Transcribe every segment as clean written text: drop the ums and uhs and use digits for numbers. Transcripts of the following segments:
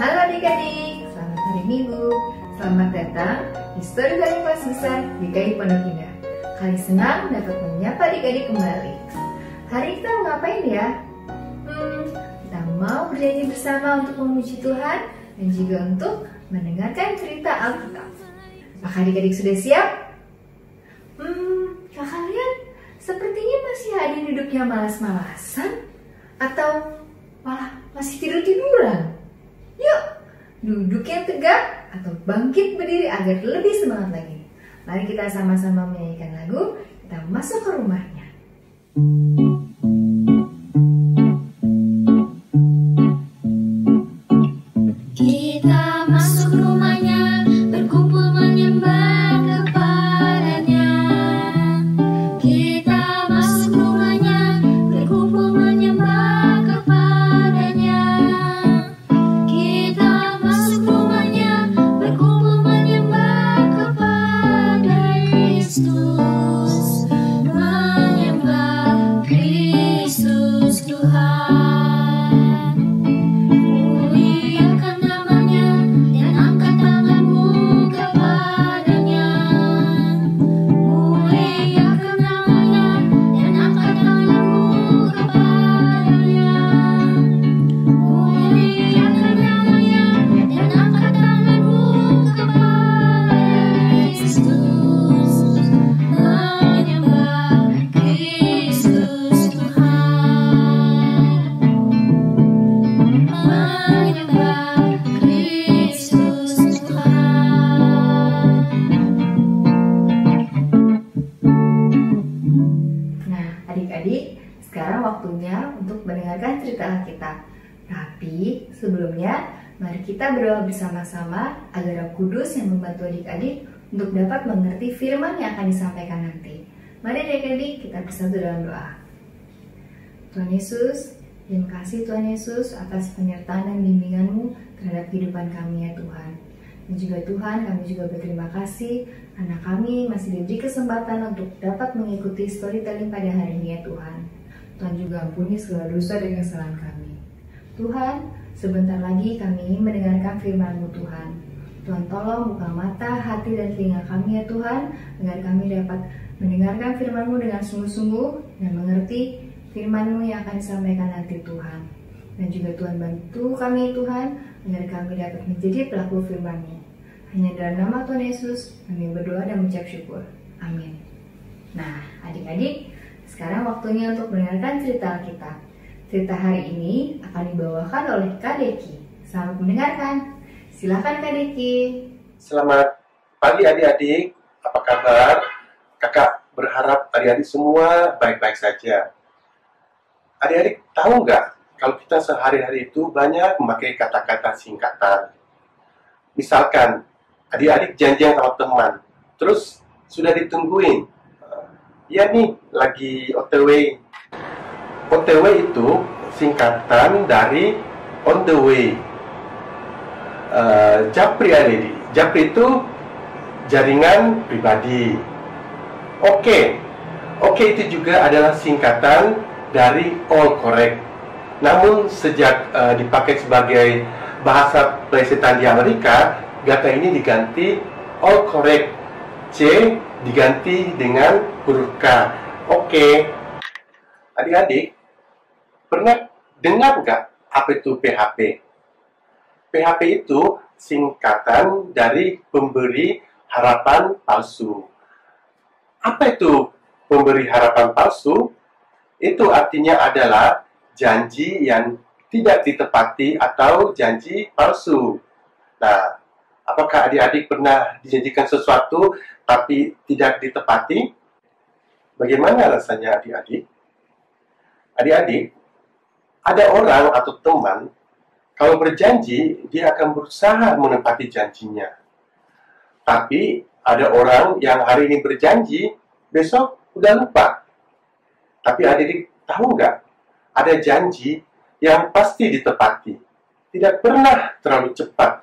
Halo adik-adik, selamat hari Minggu. Selamat datang di Storytelling Kelas Besar GKI Pondok Indah. Kali senang dapat menyapa adik-adik kembali. Hari kita mau ngapain ya? Kita mau bernyanyi bersama untuk memuji Tuhan dan juga untuk mendengarkan cerita Alkitab. Apakah adik-adik sudah siap? Kalian sepertinya masih ada yang duduknya malas-malasan atau malah masih tidur-tiduran. Yuk, duduk yang tegak atau bangkit berdiri agar lebih semangat lagi. Mari kita sama-sama menyanyikan lagu, kita masuk ke rumahnya. Kita masuk rumahnya, berkumpul menyembah kepadanya. Kita masuk rumahnya, berkumpul menyembah kepadanya. Kita masuk rumahnya, berkumpul menyembah kepada Kristus, menyembah Kristus Tuhan. Muliakan namanya dan angkat tanganmu kepadanya. Muliakan namanya dan angkat tanganmu kepadanya. Muliakan namanya dan angkat tanganmu kepada Kristus, menyembah Kristus Tuhan. Menyembah Kristus Tuhan. Nah, adik-adik, sekarang waktunya untuk mendengarkan cerita Alkitab. Tapi sebelumnya, mari kita berdoa bersama-sama agar Roh Kudus yang membantu adik-adik untuk dapat mengerti firman yang akan disampaikan nanti. Mari adik-adik kita bersatu dalam doa. Tuhan Yesus, terima kasih Tuhan Yesus atas penyertaan dan bimbingan-Mu terhadap kehidupan kami ya Tuhan. Dan juga Tuhan, kami juga berterima kasih karena kami masih diberi kesempatan untuk dapat mengikuti storytelling pada hari ini ya Tuhan. Tuhan juga ampuni segala dosa dan kesalahan kami. Tuhan, sebentar lagi kami ingin mendengarkan firman-Mu Tuhan. Tuhan tolong buka mata, hati, dan telinga kami ya Tuhan, agar kami dapat mendengarkan firman-Mu dengan sungguh-sungguh dan mengerti firman-Mu yang akan disampaikan nanti Tuhan. Dan juga Tuhan bantu kami Tuhan, agar kami dapat menjadi pelaku firman-Mu. Hanya dalam nama Tuhan Yesus, kami berdoa dan mengucap syukur. Amin. Nah, adik-adik, sekarang waktunya untuk mendengarkan cerita Alkitab. Cerita hari ini akan dibawakan oleh Kak Deki. Selamat mendengarkan. Silakan Kak Deki. Selamat pagi adik-adik, apa kabar? Kakak berharap adik-adik semua baik-baik saja. Adik-adik tahu nggak, kalau kita sehari-hari itu banyak memakai kata-kata singkatan. Misalkan, adik-adik janjian sama teman, terus sudah ditungguin. Ya nih, lagi OTW. OTW itu singkatan dari on the way. Japri adik-adik. Japri itu jaringan pribadi. Oke itu juga adalah singkatan dari all correct. Namun sejak dipakai sebagai bahasa plesetan di Amerika, kata ini diganti all correct. C diganti dengan huruf K. Oke. Adik-adik, pernah dengar nggak apa itu PHP? PHP itu singkatan dari pemberi harapan palsu. Apa itu pemberi harapan palsu? Itu artinya adalah janji yang tidak ditepati atau janji palsu. Nah, apakah adik-adik pernah dijanjikan sesuatu tapi tidak ditepati? Bagaimana rasanya adik-adik? Adik-adik, ada orang atau teman, kalau berjanji, dia akan berusaha menepati janjinya. Tapi, ada orang yang hari ini berjanji, besok udah lupa. Tapi adik-adik tahu nggak? Ada janji yang pasti ditepati. Tidak pernah terlalu cepat.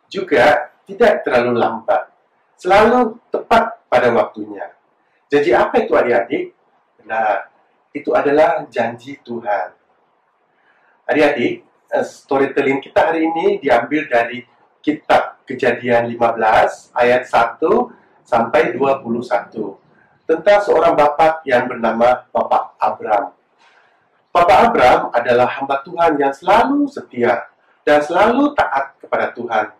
Juga tidak terlalu lambat. Selalu tepat pada waktunya. Janji apa itu adik-adik? Nah, itu adalah janji Tuhan. Adik-adik, storytelling kita hari ini diambil dari kitab Kejadian 15 ayat 1 sampai 21 tentang seorang bapak yang bernama Bapak Abram. Bapak Abram adalah hamba Tuhan yang selalu setia dan selalu taat kepada Tuhan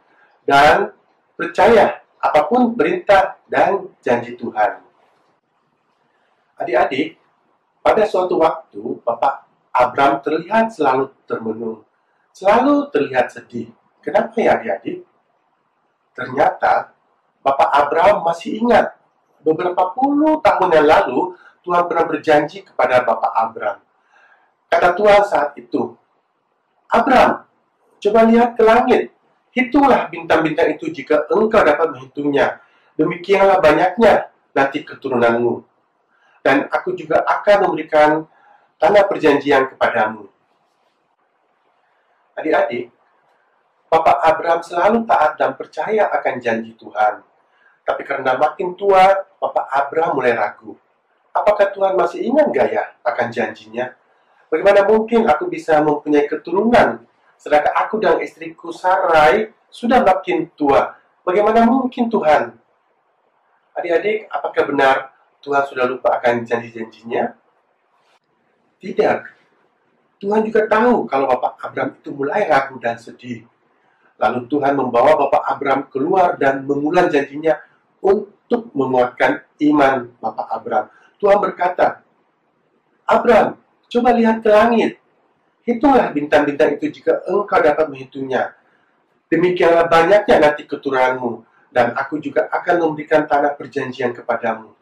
dan percaya apapun perintah dan janji Tuhan. Adik-adik, pada suatu waktu Bapak Abram terlihat selalu termenung, selalu terlihat sedih. Kenapa ya adik-adik? Ternyata Bapak Abram masih ingat beberapa puluh tahun yang lalu Tuhan pernah berjanji kepada Bapak Abram. Kata Tuhan saat itu, Abram, coba lihat ke langit, hitunglah bintang-bintang itu jika engkau dapat menghitungnya. Demikianlah banyaknya nanti keturunanmu. Dan aku juga akan memberikan tanda perjanjian kepadamu. Adik-adik, Bapak Abram selalu taat dan percaya akan janji Tuhan. Tapi karena makin tua, Bapak Abram mulai ragu. Apakah Tuhan masih ingat gak ya akan janjinya? Bagaimana mungkin aku bisa mempunyai keturunan, sedangkan aku dan istriku Sarai sudah makin tua? Bagaimana mungkin Tuhan? Adik-adik, apakah benar Tuhan sudah lupa akan janji-janjinya? Tidak. Tuhan juga tahu kalau Bapak Abram itu mulai ragu dan sedih. Lalu Tuhan membawa Bapak Abram keluar dan mengulang janjinya untuk menguatkan iman Bapak Abram. Tuhan berkata, Abram, coba lihat ke langit. Hitunglah bintang-bintang itu jika engkau dapat menghitungnya. Demikianlah banyaknya nanti keturunanmu, dan aku juga akan memberikan tanah perjanjian kepadamu.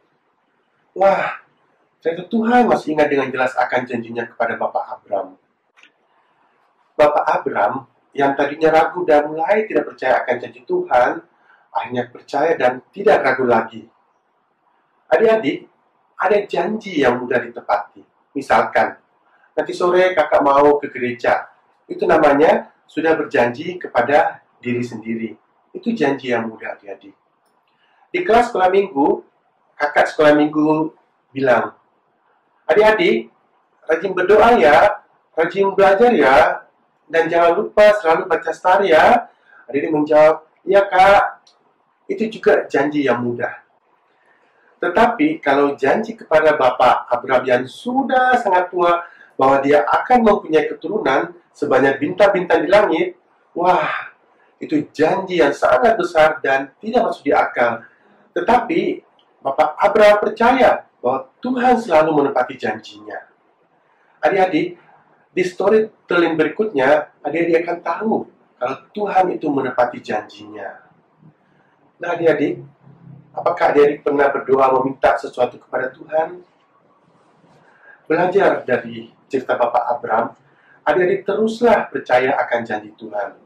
Wah, ternyata Tuhan masih ingat dengan jelas akan janjinya kepada Bapak Abram. Bapak Abram yang tadinya ragu dan mulai tidak percaya akan janji Tuhan, akhirnya percaya dan tidak ragu lagi. Adik-adik, ada janji yang mudah ditepati. Misalkan, nanti sore kakak mau ke gereja. Itu namanya sudah berjanji kepada diri sendiri. Itu janji yang mudah, adik-adik. Di kelas sekolah minggu, kakak sekolah minggu bilang, adik-adik, rajin berdoa ya, rajin belajar ya, dan jangan lupa selalu baca star ya. Adik-adik menjawab, iya kak. Itu juga janji yang mudah. Tetapi kalau janji kepada Bapak Abram yang sudah sangat tua bahwa dia akan mempunyai keturunan sebanyak bintang-bintang di langit, wah, itu janji yang sangat besar dan tidak masuk di akal. Tetapi Bapak Abram percaya bahwa Tuhan selalu menepati janjinya. Adik-adik, di storytelling berikutnya, adik-adik akan tahu kalau Tuhan itu menepati janjinya. Nah, adik-adik, apakah adik-adik pernah berdoa meminta sesuatu kepada Tuhan? Belajar dari cerita Bapak Abram, adik-adik teruslah percaya akan janji Tuhan.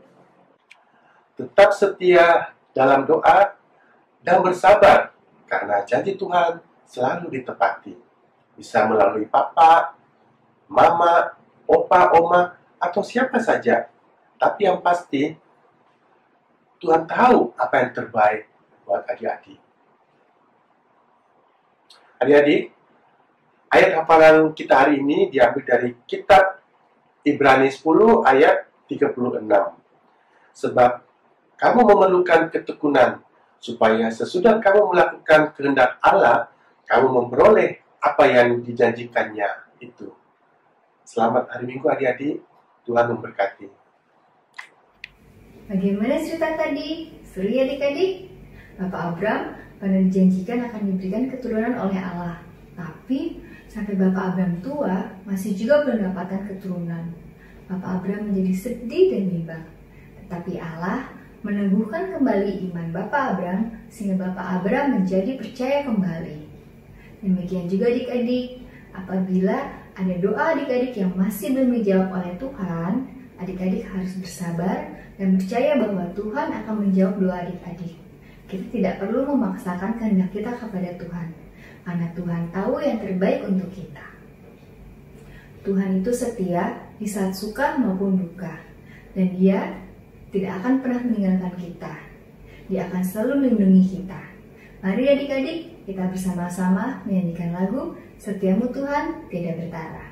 Tetap setia dalam doa dan bersabar, karena janji Tuhan selalu ditepati. Bisa melalui papa, mama, opa, oma, atau siapa saja. Tapi yang pasti, Tuhan tahu apa yang terbaik buat adik-adik. Adik-adik, ayat hafalan kita hari ini diambil dari kitab Ibrani 10 ayat 36. Sebab kamu memerlukan ketekunan, supaya sesudah kamu melakukan kehendak Allah, kamu memperoleh apa yang dijanjikannya itu. Selamat hari Minggu adik-adik, Tuhan memberkati. Bagaimana cerita tadi? Seru ya adik-adik? Bapak Abram pernah dijanjikan akan diberikan keturunan oleh Allah. Tapi sampai Bapak Abram tua, masih juga belum mendapatkan keturunan. Bapak Abram menjadi sedih dan bimbang. Tetapi Allah meneguhkan kembali iman Bapak Abram, sehingga Bapak Abram menjadi percaya kembali. Demikian juga adik-adik, apabila ada doa adik-adik yang masih belum dijawab oleh Tuhan, adik-adik harus bersabar dan percaya bahwa Tuhan akan menjawab doa adik-adik. Kita tidak perlu memaksakan kehendak kita kepada Tuhan, karena Tuhan tahu yang terbaik untuk kita. Tuhan itu setia di saat suka maupun duka, dan Dia tidak akan pernah meninggalkan kita. Dia akan selalu melindungi kita. Mari adik-adik, kita bersama-sama menyanyikan lagu Setiamu Tuhan Tiada Bertara.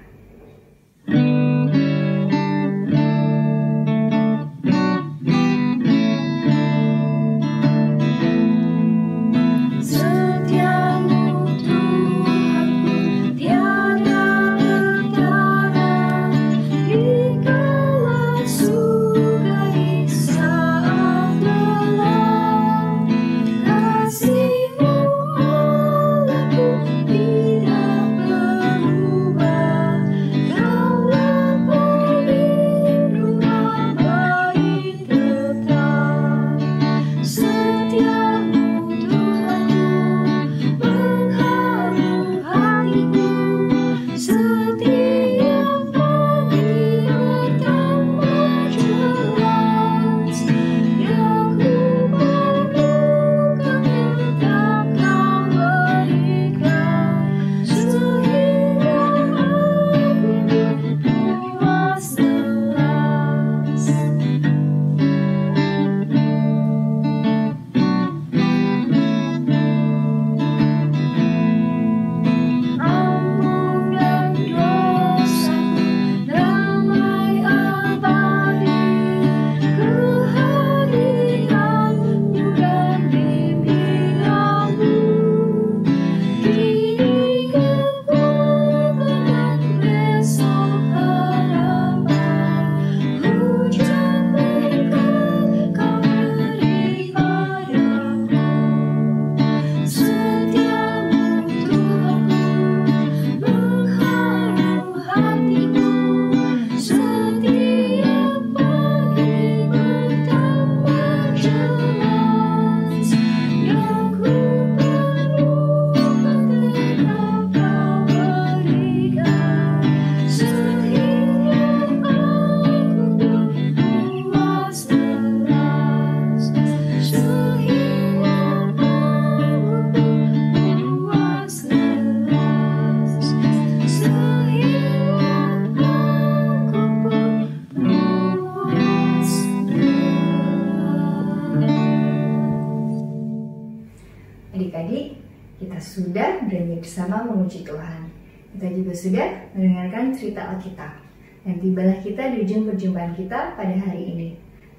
sudah bernyanyi bersama memuji Tuhan. Kita juga sudah mendengarkan cerita Alkitab. Dan tibalah kita di ujung perjumpaan kita pada hari ini.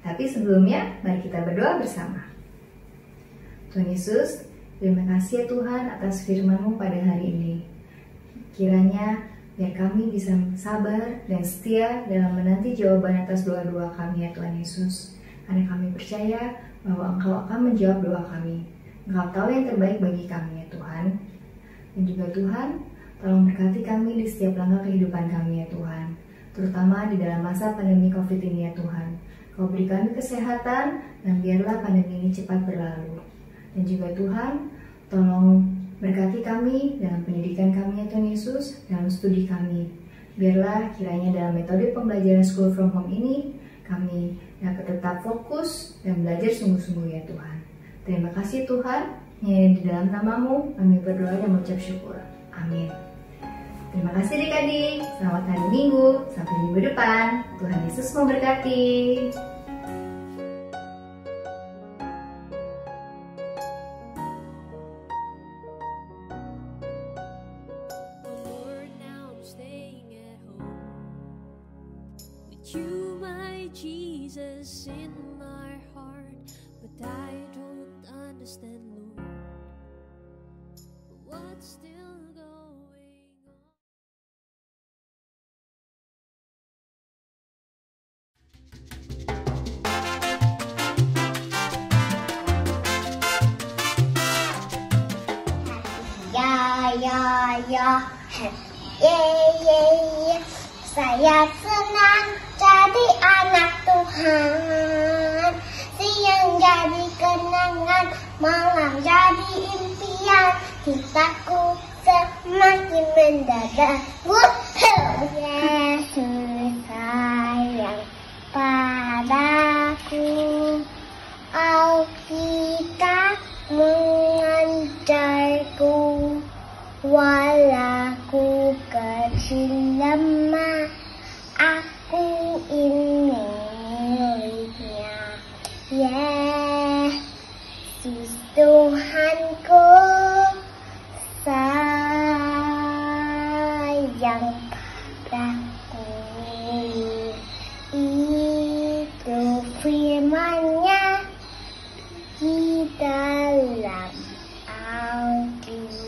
Tapi sebelumnya, mari kita berdoa bersama. Tuhan Yesus, terima kasih ya Tuhan atas firman-Mu pada hari ini. Kiranya biar kami bisa sabar dan setia dalam menanti jawaban atas doa-doa kami ya Tuhan Yesus. Karena kami percaya bahwa Engkau akan menjawab doa kami. Engkau tahu yang terbaik bagi kami ya Tuhan. Dan juga Tuhan, tolong berkati kami di setiap langkah kehidupan kami ya Tuhan. Terutama di dalam masa pandemi COVID ini ya Tuhan. Kau beri kami kesehatan dan biarlah pandemi ini cepat berlalu. Dan juga Tuhan, tolong berkati kami dalam pendidikan kami ya Tuhan Yesus, dalam studi kami. Biarlah kiranya dalam metode pembelajaran School from Home ini, kami dapat tetap fokus dan belajar sungguh-sungguh ya Tuhan. Terima kasih Tuhan, hanya di dalam nama-Mu kami berdoa dan mengucap syukur. Amin. Terima kasih adik-adik, selamat hari Minggu, sampai minggu depan. Tuhan Yesus memberkati. Lord, now I'm staying at home with you, my Jesus, in my heart. But I don't understand, Lord, what's still going on. Saya senang jadi anak Tuhan. Siang jadi kenangan, malam jadi impian. Cintaku semakin mendadak. Yesus sayang padaku. Alkitab mengajarku, walaku kecil lemah, aku ini miliknya. Yesus Tuhanku sayang padaku. Itu firman-Nya di dalam Alkitab.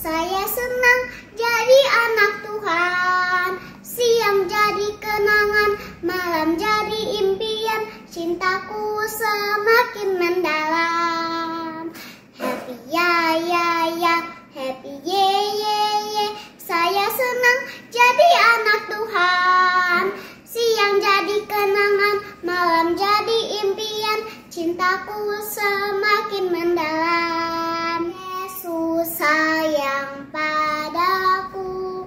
Saya senang jadi anak Tuhan. Siang jadi kenangan, malam jadi impian. Cintaku semakin mendalam. Happy happy Saya senang jadi anak Tuhan. Siang jadi kenangan, malam jadi impian. Cintaku semakin mendalam. Yesus sayang padaku.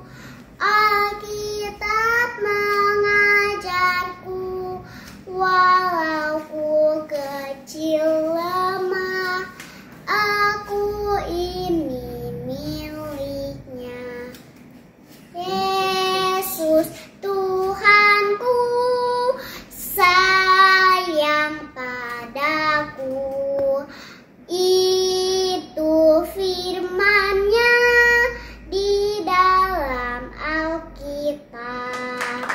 Alkitab mengajarku, walau ku kecil lemah, aku ini miliknya. Yesus Tuhanku sayang padaku. Itu firman-Nya di dalam Alkitab.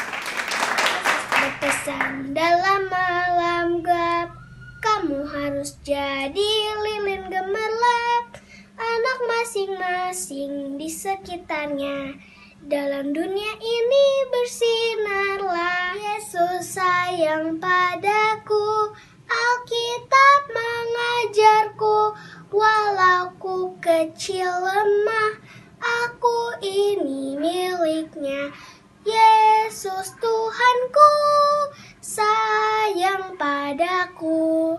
Berpesan dalam malam gelap, kamu harus jadi lilin gemerlap. Anak masing-masing di sekitarnya, dalam dunia ini bersinarlah. Yesus sayang padaku. Alkitab mengajarku, walau ku kecil lemah, aku ini miliknya. Yesus Tuhanku sayang padaku.